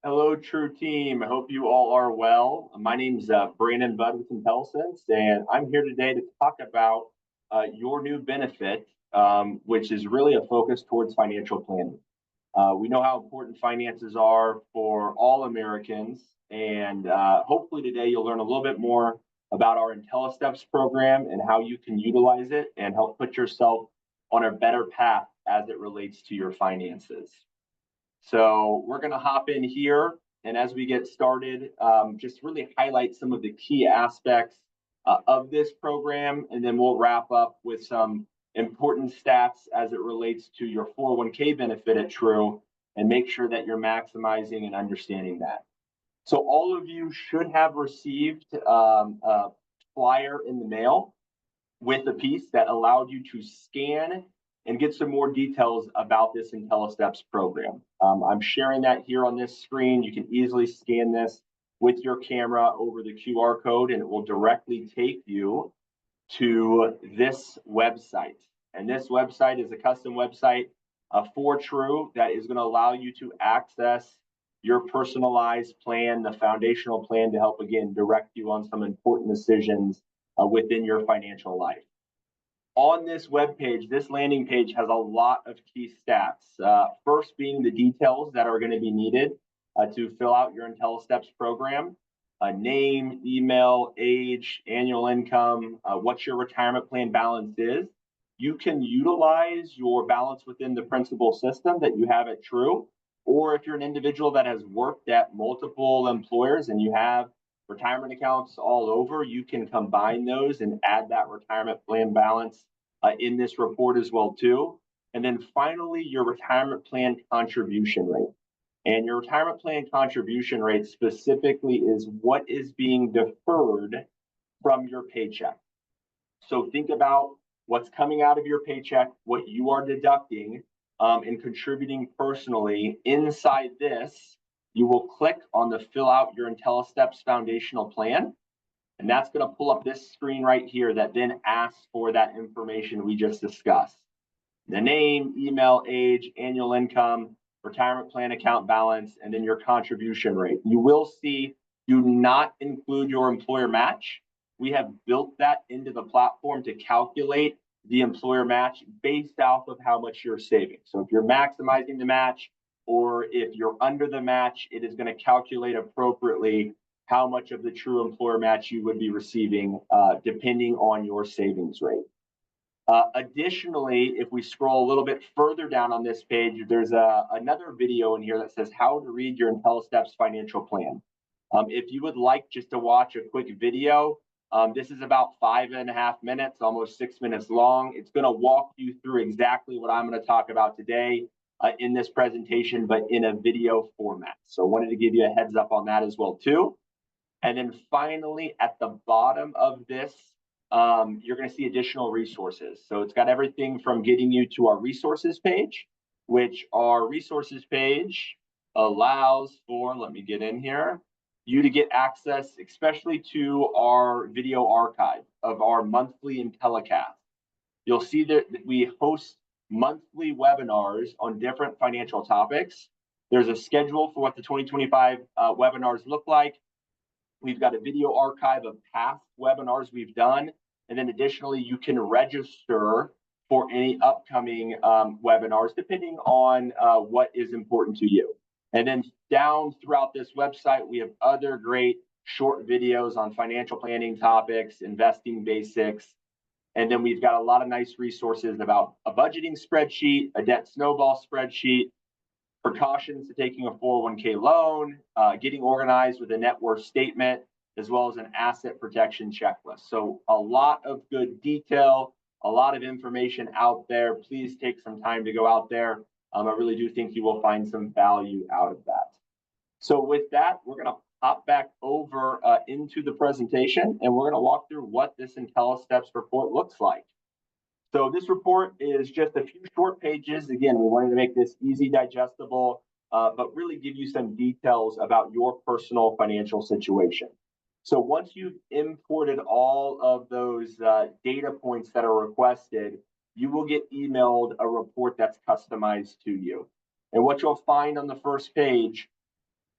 Hello, True Team. I hope you all are well. My name's Brandon Budd with Intellicents, and I'm here today to talk about your new benefit, which is really a focus towards financial planning. We know how important finances are for all Americans, and hopefully today you'll learn a little bit more about our IntelliSteps program and how you can utilize it and help put yourself on a better path as it relates to your finances. So we're going to hop in here, and as we get started, just really highlight some of the key aspects of this program, and then we'll wrap up with some important stats as it relates to your 401k benefit at True, and make sure that you're maximizing and understanding that. So all of you should have received a flyer in the mail with a piece that allowed you to scan and get some more details about this IntelliSteps program. I'm sharing that here on this screen. You can easily scan this with your camera over the QR code, and it will directly take you to this website. And this website is a custom website for True that is going to allow you to access your personalized plan, the foundational plan, to help, again, direct you on some important decisions within your financial life. On this web page, this landing page has a lot of key stats. First being the details that are going to be needed to fill out your IntelliSteps program: name, email, age, annual income, what your retirement plan balance is. You can utilize your balance within the principal system that you have at True, or if you're an individual that has worked at multiple employers and you have retirement accounts all over, you can combine those and add that retirement plan balance in this report as well too. And then finally, your retirement plan contribution rate. And your retirement plan contribution rate specifically is what is being deferred from your paycheck. So think about what's coming out of your paycheck, what you are deducting and contributing personally. Inside this, you will click on the fill out your IntelliSteps foundational plan, and that's going to pull up this screen right here that then asks for that information we just discussed: the name, email, age, annual income, retirement plan account balance, and then your contribution rate. You will see do not include your employer match. We have built that into the platform to calculate the employer match based off of how much you're saving. So if you're maximizing the match, or if you're under the match, it is going to calculate appropriately how much of the True employer match you would be receiving, depending on your savings rate. Additionally, if we scroll a little bit further down on this page, there's another video in here that says how to read your IntelliSteps financial plan. If you would like just to watch a quick video, this is about 5.5 minutes, almost 6 minutes long. It's going to walk you through exactly what I'm going to talk about today in this presentation, but in a video format. So I wanted to give you a heads up on that as well too. And then finally, at the bottom of this, you're going to see additional resources. So it's got everything from getting you to our resources page, which our resources page allows for, let me get in here, you to get access, especially to our video archive of our monthly Intellicast. You'll see that we host monthly webinars on different financial topics. There's a schedule for what the 2025 webinars look like. We've got a video archive of past webinars we've done. And then additionally, you can register for any upcoming webinars, depending on what is important to you. And then down throughout this website, we have other great short videos on financial planning topics, investing basics. And then we've got a lot of nice resources about a budgeting spreadsheet, a debt snowball spreadsheet, precautions to taking a 401k loan, getting organized with a net worth statement, as well as an asset protection checklist. So a lot of good detail, a lot of information out there. Please take some time to go out there. I really do think you will find some value out of that. So with that, we're going to hop back over into the presentation, and we're going to walk through what this IntelliSteps report looks like. So this report is just a few short pages. Again, we wanted to make this easy, digestible, but really give you some details about your personal financial situation. So once you've imported all of those data points that are requested, you will get emailed a report that's customized to you. And what you'll find on the first page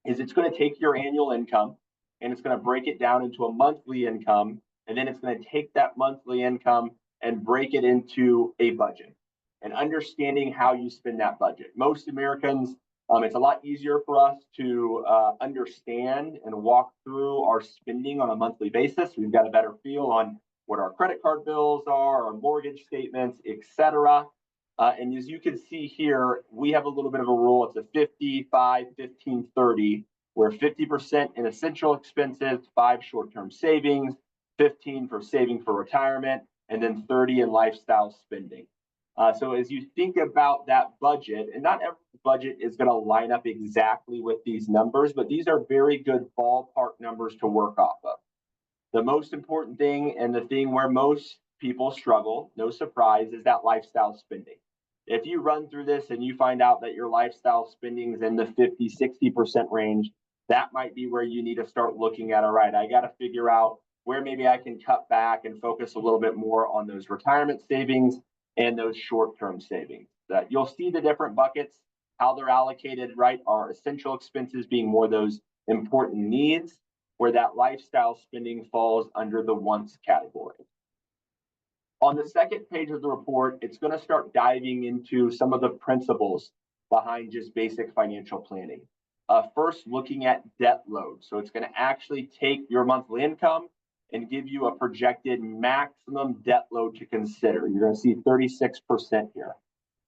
is it's going to take your annual income and it's going to break it down into a monthly income. And then it's going to take that monthly income and break it into a budget and understanding how you spend that budget. Most Americans, it's a lot easier for us to understand and walk through our spending on a monthly basis. We've got a better feel on what our credit card bills are, our mortgage statements, etc. And as you can see here, we have a little bit of a rule. It's a 55, 15, 30, where 50% in essential expenses, 5 short-term savings, 15 for saving for retirement, and then 30 in lifestyle spending. So as you think about that budget, and not every budget is going to line up exactly with these numbers, but these are very good ballpark numbers to work off of. The most important thing, and the thing where most people struggle, no surprise, is that lifestyle spending. If you run through this and you find out that your lifestyle spending is in the 50, 60% range, that might be where you need to start looking at, all right, I got to figure out where maybe I can cut back and focus a little bit more on those retirement savings and those short-term savings. You'll see the different buckets, how they're allocated, right? Our essential expenses being more those important needs, where that lifestyle spending falls under the wants category. On the second page of the report, it's going to start diving into some of the principles behind just basic financial planning. First, looking at debt load. So it's going to actually take your monthly income and give you a projected maximum debt load to consider. You're going to see 36% here.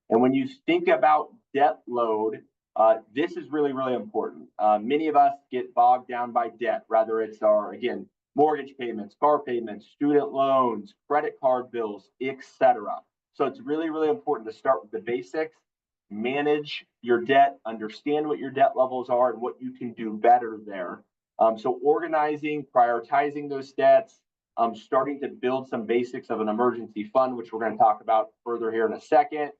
And when you think about debt load, this is really, really important. Many of us get bogged down by debt, whether it's our, again, mortgage payments, car payments, student loans, credit card bills, etc. So it's really, really important to start with the basics, manage your debt, understand what your debt levels are and what you can do better there. So organizing, prioritizing those debts, starting to build some basics of an emergency fund, which we're going to talk about further here in a second,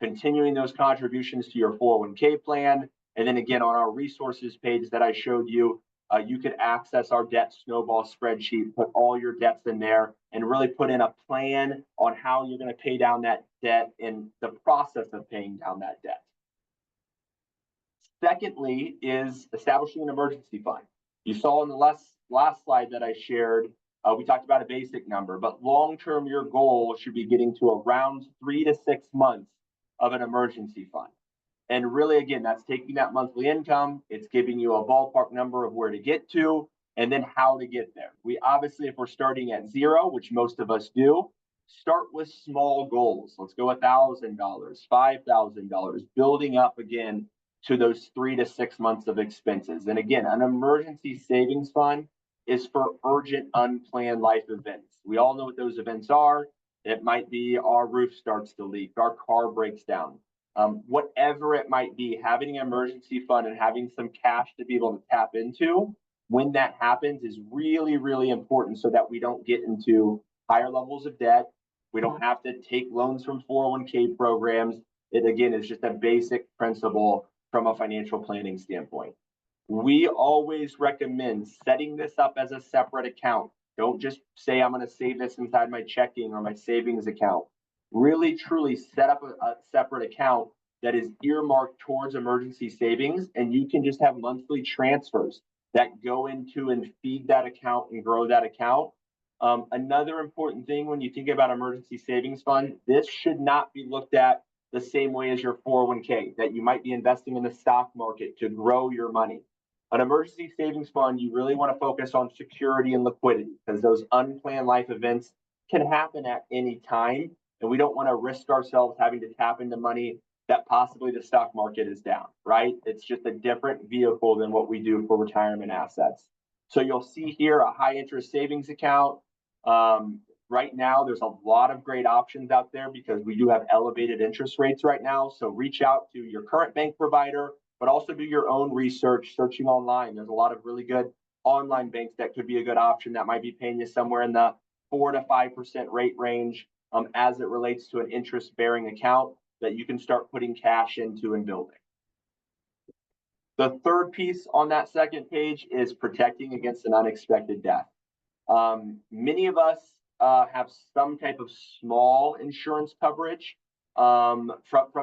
continuing those contributions to your 401k plan. And then again, on our resources page that I showed you, you could access our debt snowball spreadsheet, put all your debts in there, and really put in a plan on how you're going to pay down that debt and the process of paying down that debt. Secondly is establishing an emergency fund. You saw in the last slide that I shared, we talked about a basic number, but long-term, your goal should be getting to around 3 to 6 months of an emergency fund. And really, again, that's taking that monthly income, it's giving you a ballpark number of where to get to, and then how to get there. We obviously, if we're starting at 0, which most of us do, start with small goals. Let's go $1,000, $5,000, building up again to those 3 to 6 months of expenses. And again, an emergency savings fund is for urgent, unplanned life events. We all know what those events are. It might be our roof starts to leak, our car breaks down. Whatever it might be, having an emergency fund and having some cash to be able to tap into when that happens is really, really important so that we don't get into higher levels of debt. We don't have to take loans from 401k programs. It, again, is just a basic principle from a financial planning standpoint. We always recommend setting this up as a separate account. Don't just say, I'm going to save this inside my checking or my savings account. Really, truly set up a separate account that is earmarked towards emergency savings, and you can just have monthly transfers that go into and feed that account and grow that account. Another important thing when you think about emergency savings fund, this should not be looked at the same way as your 401k, that you might be investing in the stock market to grow your money. An emergency savings fund, you really want to focus on security and liquidity because those unplanned life events can happen at any time. And we don't want to risk ourselves having to tap into money that possibly the stock market is down, right? It's just a different vehicle than what we do for retirement assets. So you'll see here a high interest savings account. Right now, there's a lot of great options out there because we do have elevated interest rates right now. So reach out to your current bank provider, but also do your own research, searching online. There's a lot of really good online banks that could be a good option that might be paying you somewhere in the 4 to 5% rate range as it relates to an interest-bearing account that you can start putting cash into and building. The third piece on that second page is protecting against an unexpected death. Many of us have some type of small insurance coverage from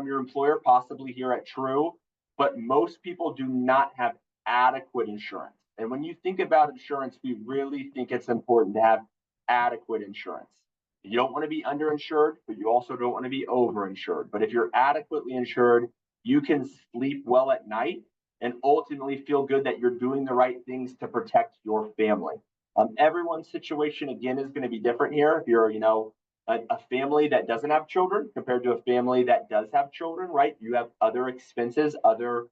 your employer, possibly here at True, but most people do not have adequate insurance. And when you think about insurance, we really think it's important to have adequate insurance. You don't want to be underinsured, but you also don't want to be overinsured. But if you're adequately insured, you can sleep well at night and ultimately feel good that you're doing the right things to protect your family. Everyone's situation, again, is going to be different here. If you're, a family that doesn't have children compared to a family that does have children, right? You have other expenses, other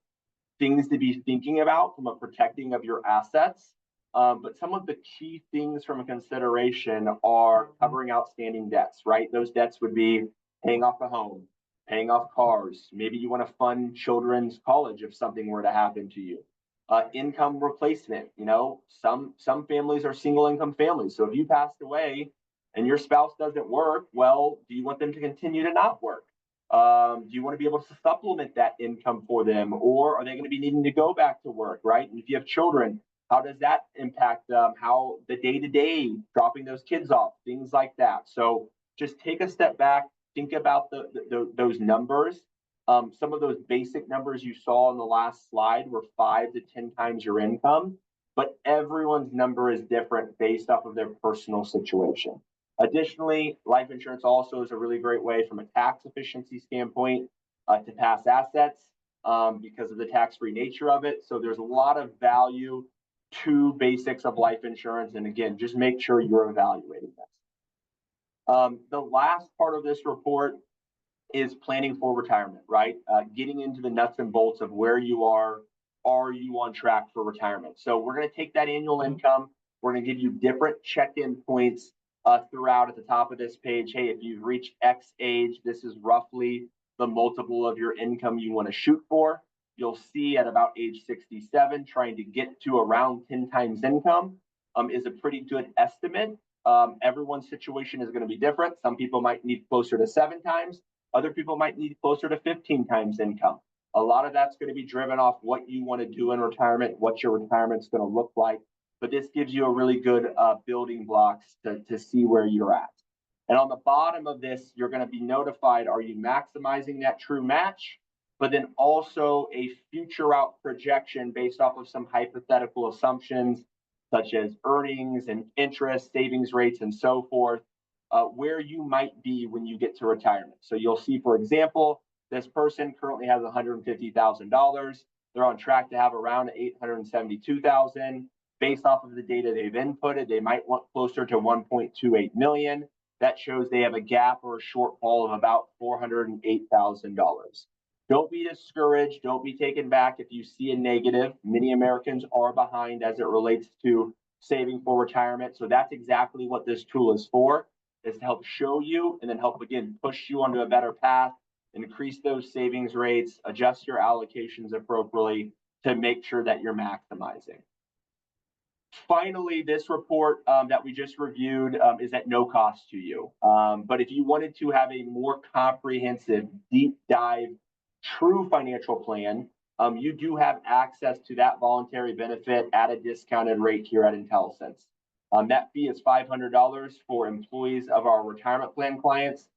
things to be thinking about from a protecting of your assets. But some of the key things from a consideration are covering outstanding debts, right? Those debts would be paying off a home, paying off cars. Maybe you want to fund children's college if something were to happen to you. Income replacement. Some families are single income families. So if you passed away and your spouse doesn't work, well, do you want them to continue to not work? Do you want to be able to supplement that income for them, or are they going to be needing to go back to work, right? And if you have children, how does that impact how the day-to-day, dropping those kids off, things like that. So just take a step back, think about those numbers. Some of those basic numbers you saw in the last slide were 5 to 10 times your income, but everyone's number is different based off of their personal situation. Additionally, life insurance also is a really great way from a tax efficiency standpoint to pass assets because of the tax-free nature of it. So there's a lot of value to basics of life insurance. And again, just make sure you're evaluating this. The last part of this report is planning for retirement, right? Getting into the nuts and bolts of where you are you on track for retirement? So we're going to take that annual income. We're going to give you different check-in points throughout at the top of this page. Hey, if you've reached X age, this is roughly the multiple of your income you want to shoot for. You'll see at about age 67, trying to get to around 10 times income is a pretty good estimate. Everyone's situation is going to be different. Some people might need closer to 7 times. Other people might need closer to 15 times income. A lot of that's going to be driven off what you want to do in retirement, what your retirement's going to look like. But this gives you a really good building blocks to see where you're at. And on the bottom of this, you're going to be notified, are you maximizing that true match? But then also a future out projection based off of some hypothetical assumptions, such as earnings and interest, savings rates, and so forth, where you might be when you get to retirement. So you'll see, for example, this person currently has $150,000. They're on track to have around $872,000. Based off of the data they've inputted, they might want closer to 1.28 million. That shows they have a gap or a shortfall of about $408,000. Don't be discouraged. Don't be taken back if you see a negative. Many Americans are behind as it relates to saving for retirement. So that's exactly what this tool is for, is to help show you and then help, again, push you onto a better path, increase those savings rates, adjust your allocations appropriately to make sure that you're maximizing. Finally, this report that we just reviewed is at no cost to you. But if you wanted to have a more comprehensive, deep dive, true financial plan, you do have access to that voluntary benefit at a discounted rate here at Intellicents. That fee is $500 for employees of our retirement plan clients.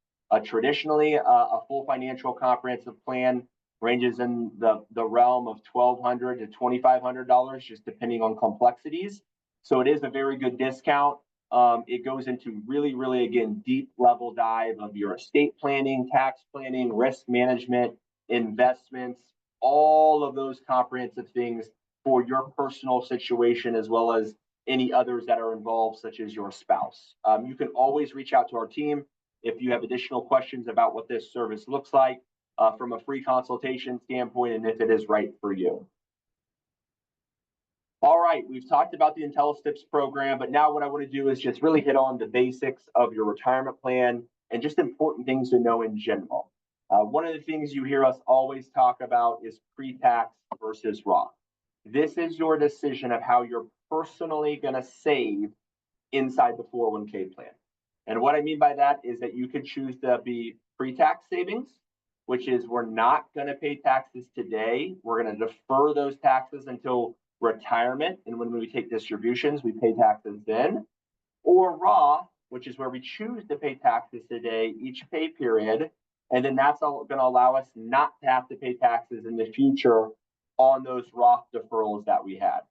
Traditionally, a full financial comprehensive plan ranges in the realm of $1,200 to $2,500, just depending on complexities. So it is a very good discount. It goes into really, again, deep level dive of your estate planning, tax planning, risk management, investments, all of those comprehensive things for your personal situation, as well as any others that are involved, such as your spouse. You can always reach out to our team if you have additional questions about what this service looks like from a free consultation standpoint and if it is right for you. All right, we've talked about the Intellicents program, but now what I want to do is just really hit on the basics of your retirement plan and just important things to know in general. One of the things you hear us always talk about is pre-tax versus Roth. This is your decision of how you're personally going to save inside the 401k plan. And what I mean by that is that you can choose to be pre-tax savings, which is we're not going to pay taxes today. We're going to defer those taxes until retirement. And when we take distributions, we pay taxes then. Or Roth, which is where we choose to pay taxes today, each pay period. And then that's going to allow us not to have to pay taxes in the future on those Roth deferrals that we had.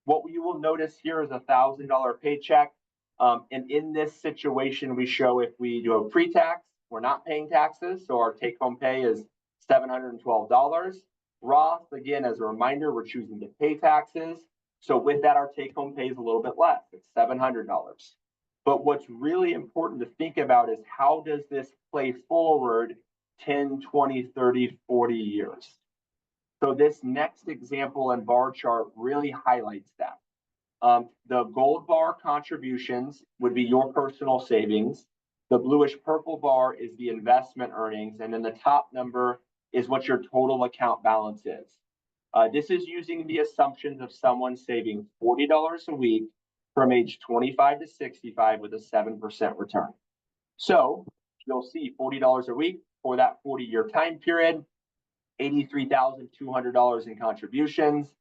What you will notice here is a $1,000 paycheck. And in this situation, we show if we do a pre-tax, we're not paying taxes, so our take-home pay is $712. Roth, again, as a reminder, we're choosing to pay taxes. So with that, our take-home pay is a little bit less. It's $700. But what's really important to think about is how does this play forward 10, 20, 30, 40 years? So this next example and bar chart really highlights that. The gold bar contributions would be your personal savings. The bluish purple bar is the investment earnings. And then the top number is what your total account balance is. This is using the assumptions of someone saving $40 a week from age 25 to 65 with a 7% return. So you'll see $40 a week for that 40-year time period, $83,200 in contributions.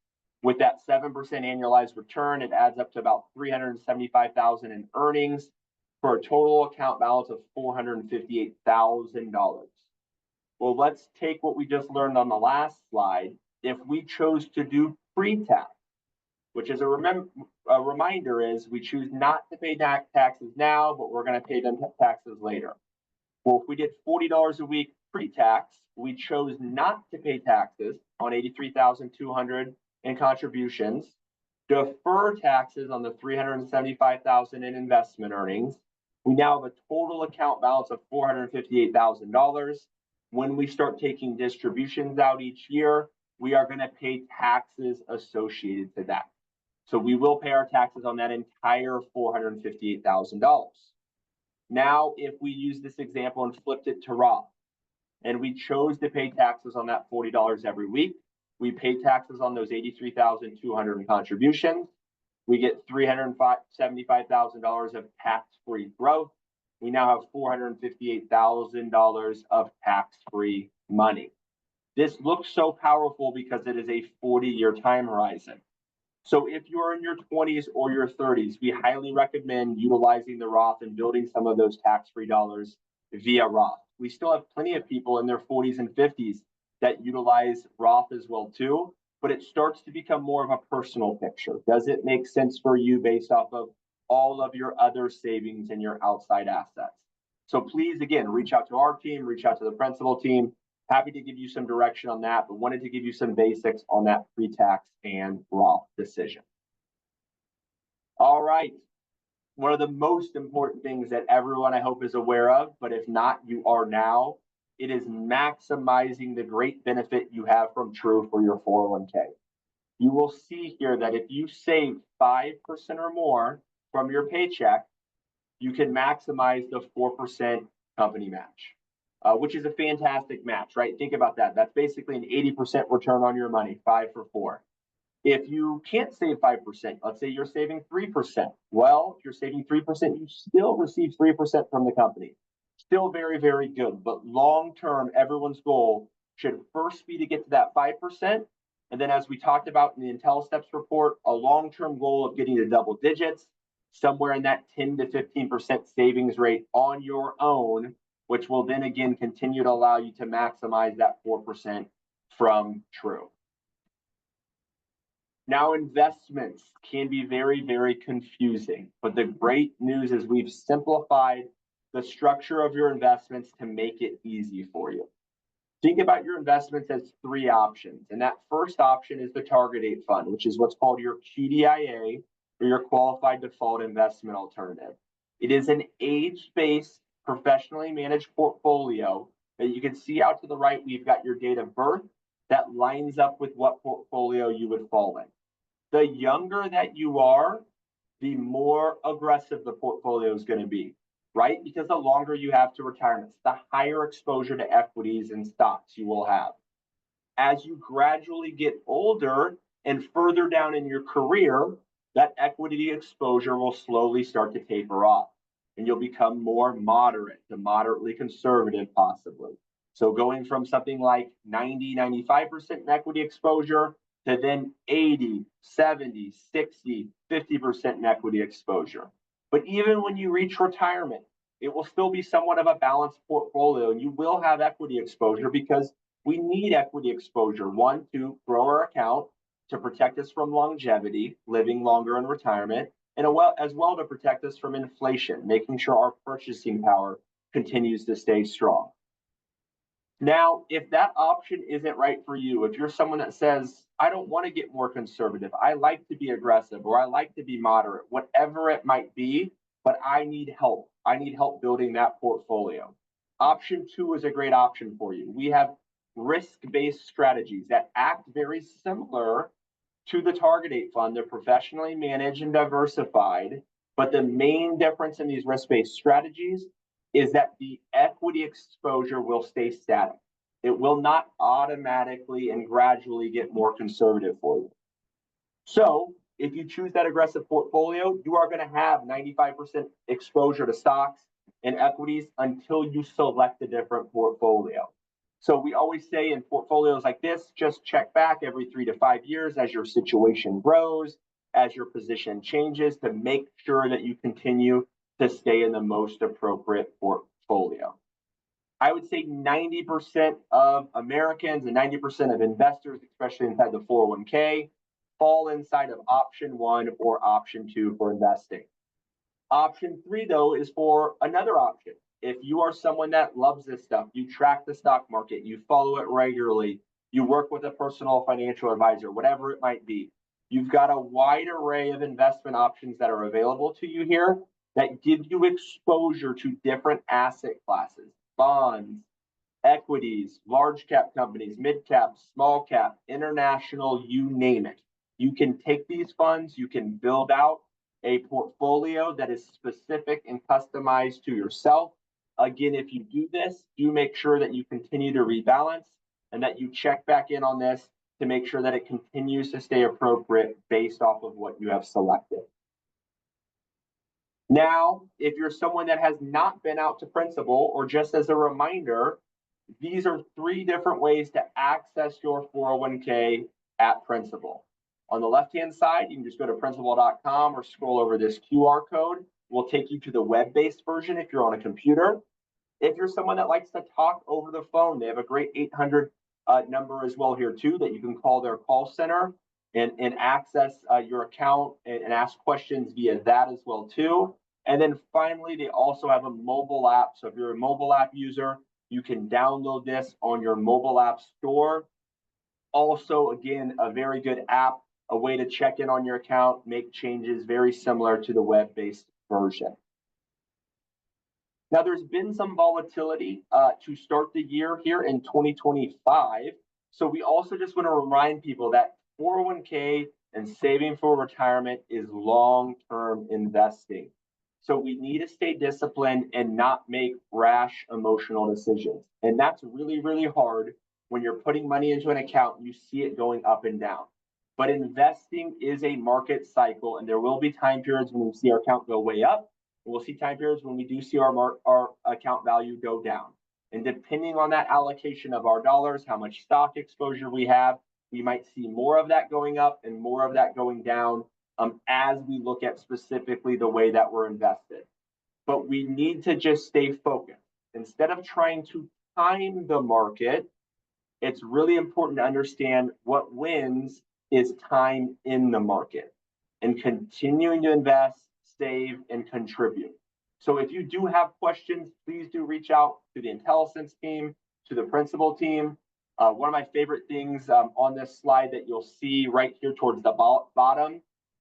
With that 7% annualized return, it adds up to about $375,000 in earnings for a total account balance of $458,000. Well, let's take what we just learned on the last slide. If we chose to do pre-tax, which is a reminder is we choose not to pay taxes now, but we're going to pay them taxes later. Well, if we did $40 a week pre-tax, we chose not to pay taxes on $83,200 in contributions, defer taxes on the $375,000 in investment earnings. We now have a total account balance of $458,000. When we start taking distributions out each year, we are going to pay taxes associated to that. So we will pay our taxes on that entire $458,000. Now, if we use this example and flipped it to Roth, and we chose to pay taxes on that $40 every week, we pay taxes on those $83,200 in contributions. We get $375,000 of tax-free growth. We now have $458,000 of tax-free money. This looks so powerful because it is a 40-year time horizon. So if you're in your 20s or your 30s, we highly recommend utilizing the Roth and building some of those tax-free dollars via Roth. We still have plenty of people in their 40s and 50s that utilize Roth as well too, but it starts to become more of a personal picture. Does it make sense for you based off of all of your other savings and your outside assets? So please, again, reach out to our team, reach out to the principal team. Happy to give you some direction on that, but wanted to give you some basics on that pre-tax and Roth decision. All right. One of the most important things that everyone I hope is aware of, but if not, you are now, it is maximizing the great benefit you have from True for your 401k. You will see here that if you save 5% or more from your paycheck, you can maximize the 4% company match. Which is a fantastic match, right? Think about that. That's basically an 80% return on your money, 5 for 4. If you can't save 5%, let's say you're saving 3%. Well, if you're saving 3%, you still receive 3% from the company. Still very, very good. But long-term, everyone's goal should first be to get to that 5%. And then as we talked about in the Intellicents report, a long-term goal of getting to double digits, somewhere in that 10 to 15% savings rate on your own, which will then again continue to allow you to maximize that 4% from True. Now, investments can be very, very confusing, but the great news is we've simplified the structure of your investments to make it easy for you. Think about your investments as 3 options, and that first option is the target date fund, which is what's called your QDIA, or your qualified default investment alternative. It is an age-based, professionally managed portfolio that you can see out to the right. We've got your date of birth that lines up with what portfolio you would fall in. The younger that you are, the more aggressive the portfolio is going to be, right? Because the longer you have to retirement, the higher exposure to equities and stocks you will have. As you gradually get older and further down in your career, that equity exposure will slowly start to taper off. And you'll become more moderate to moderately conservative, possibly. So going from something like 90, 95% in equity exposure to then 80, 70, 60, 50% in equity exposure. But even when you reach retirement, it will still be somewhat of a balanced portfolio. And you will have equity exposure because We need equity exposure, one, to grow our account, to protect us from longevity, living longer in retirement, and as well to protect us from inflation, making sure our purchasing power continues to stay strong. Now, if that option isn't right for you, if you're someone that says, I don't want to get more conservative, I like to be aggressive, or I like to be moderate, whatever it might be, but I need help. I need help building that portfolio. Option two is a great option for you. We have risk-based strategies that act very similar to the target date fund. They're professionally managed and diversified, but the main difference in these risk-based strategies is that the equity exposure will stay static. It will not automatically and gradually get more conservative for you. So if you choose that aggressive portfolio, you are going to have 95% exposure to stocks and equities until you select a different portfolio. So we always say in portfolios like this, just check back every 3 to 5 years as your situation grows, as your position changes, to make sure that you continue to stay in the most appropriate portfolio. I would say 90% of Americans and 90% of investors, especially inside the 401k, fall inside of option one or option two for investing. Option three, though, is for another option. If you are someone that loves this stuff, you track the stock market, you follow it regularly, you work with a personal financial advisor, whatever it might be, you've got a wide array of investment options that are available to you here that give you exposure to different asset classes, bonds, equities, large cap companies, mid cap, small cap, international, you name it. You can take these funds, you can build out a portfolio that is specific and customized to yourself. Again, if you do this, do make sure that you continue to rebalance and that you check back in on this to make sure that it continues to stay appropriate based off of what you have selected. Now, if you're someone that has not been out to Principal, or just as a reminder, these are 3 different ways to access your 401k at Principal. On the left-hand side, you can just go to principal.com or scroll over this QR code. We'll take you to the web-based version if you're on a computer. If you're someone that likes to talk over the phone, they have a great 800 number as well here too that you can call their call center and access your account and ask questions via that as well too. And then finally, they also have a mobile app. So if you're a mobile app user, you can download this on your mobile app store. Also, again, a very good app, a way to check in on your account, make changes, very similar to the web-based version. Now, there's been some volatility to start the year here in 2025. So we also just want to remind people that 401k and saving for retirement is long-term investing. So we need to stay disciplined and not make rash emotional decisions. And that's really, really hard when you're putting money into an account and you see it going up and down. But investing is a market cycle, and there will be time periods when we see our account go way up, and we'll see time periods when we do see our account value go down. And depending on that allocation of our dollars, how much stock exposure we have, we might see more of that going up and more of that going down as we look at specifically the way that we're invested. But we need to just stay focused. Instead of trying to time the market, it's really important to understand what wins is time in the market and continuing to invest, save, and contribute. So if you do have questions, please do reach out to the Intellicents team, to the Principal team. One of my favorite things on this slide that you'll see right here towards the bottom,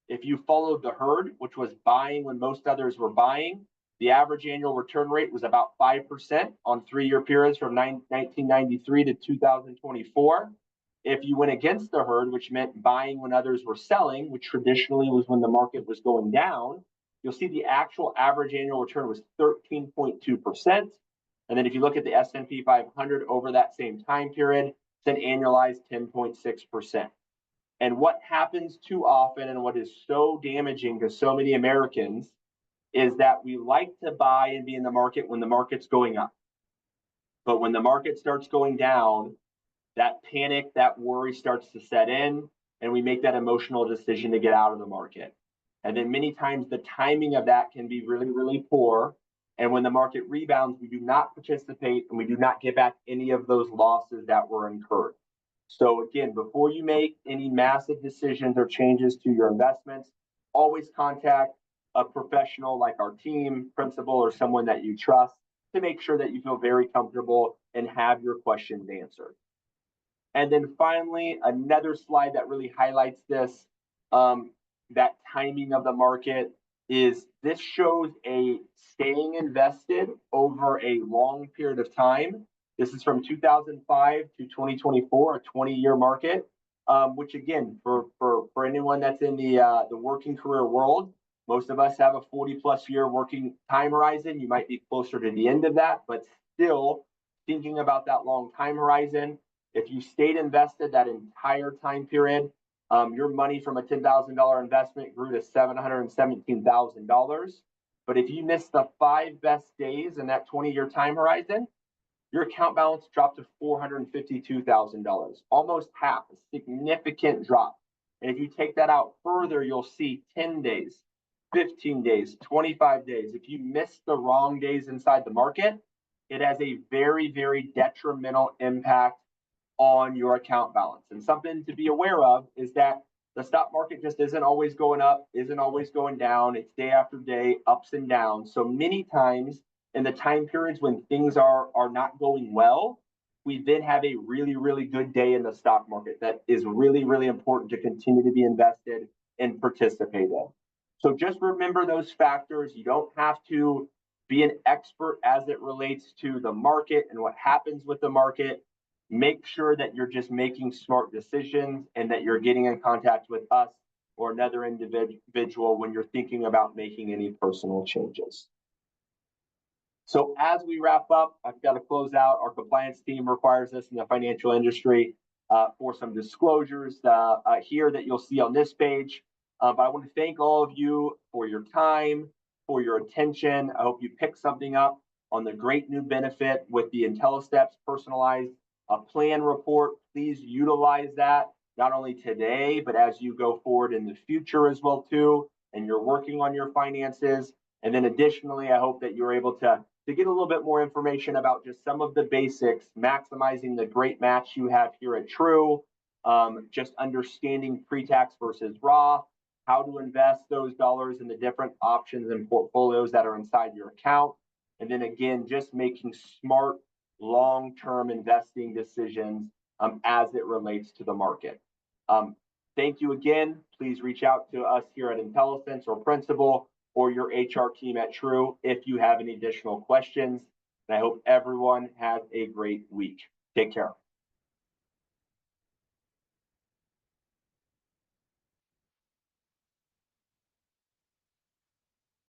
if you followed the herd, which was buying when most others were buying, the average annual return rate was about 5% on 3-year periods from 1993 to 2024. If you went against the herd, which meant buying when others were selling, which traditionally was when the market was going down, you'll see the actual average annual return was 13.2%. And then if you look at the S&P 500 over that same time period, it's an annualized 10.6%. And what happens too often, and what is so damaging to so many Americans, is that we like to buy and be in the market when the market's going up. But when the market starts going down, that panic, that worry starts to set in, and we make that emotional decision to get out of the market. And then many times the timing of that can be really, really poor. And when the market rebounds, we do not participate and we do not give back any of those losses that were incurred. So again, before you make any massive decisions or changes to your investments, always contact a professional like our team, principal, or someone that you trust to make sure that you feel very comfortable and have your questions answered. And then finally, another slide that really highlights this, that timing of the market, is this shows a staying invested over a long period of time. This is from 2005 to 2024, a 20-year market, which again, for anyone that's in the working career world, most of us have a 40+ year working time horizon. You might be closer to the end of that, but still thinking about that long time horizon. If you stayed invested that entire time period, your money from a $10,000 investment grew to $717,000. But if you missed the 5 best days in that 20-year time horizon, your account balance dropped to $452,000, almost half, a significant drop. And if you take that out further, you'll see 10 days, 15 days, 25 days. If you miss the wrong days inside the market, it has a very, very detrimental impact on your account balance. And something to be aware of is that the stock market just isn't always going up, isn't always going down. It's day after day, ups and downs. So many times in the time periods when things are not going well, we then have a really, really good day in the stock market that is really, really important to continue to be invested and participate in. So just remember those factors. You don't have to be an expert as it relates to the market and what happens with the market. Make sure that you're just making smart decisions and that you're getting in contact with us or another individual when you're thinking about making any personal changes. So as we wrap up, I've got to close out. Our compliance team requires this in the financial industry for some disclosures here that you'll see on this page. But I want to thank all of you for your time, for your attention. I hope you pick something up on the great new benefit with the Intellisteps personalized plan report. Please utilize that not only today, but as you go forward in the future as well too, and you're working on your finances. And then additionally, I hope that you're able to get a little bit more information about just some of the basics, maximizing the great match you have here at True, just understanding pre-tax versus Roth, how to invest those dollars in the different options and portfolios that are inside your account. And then again, just making smart long-term investing decisions as it relates to the market. Thank you again. Please reach out to us here at Intellicents or Principal or your HR team at True if you have any additional questions. And I hope everyone has a great week. Take care.